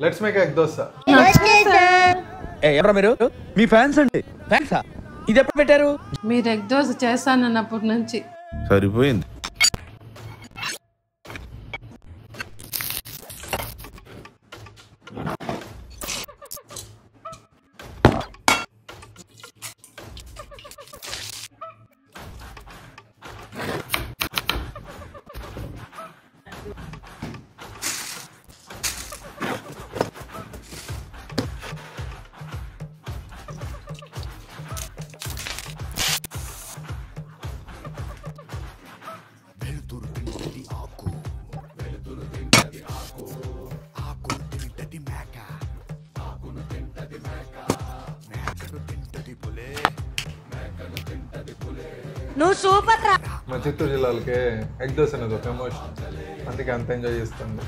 Let's make egg dosa. ఎవరా మీరు? మీ fans అండి. ఫ్యాన్సా? ఇది ఎప్పుడు పెట్టారు? మీరు ఎగ్ దోశ చేస్తానన్నప్పటి నుంచి. సరిపోయింది. నువ్వు సూపర్ రా. మా చిత్తూరు జిల్లాలకి ఎగ్ దోశ అనేది ఒక ఎమోషన్, అందుకే అంత ఎంజాయ్ చేస్తుంది.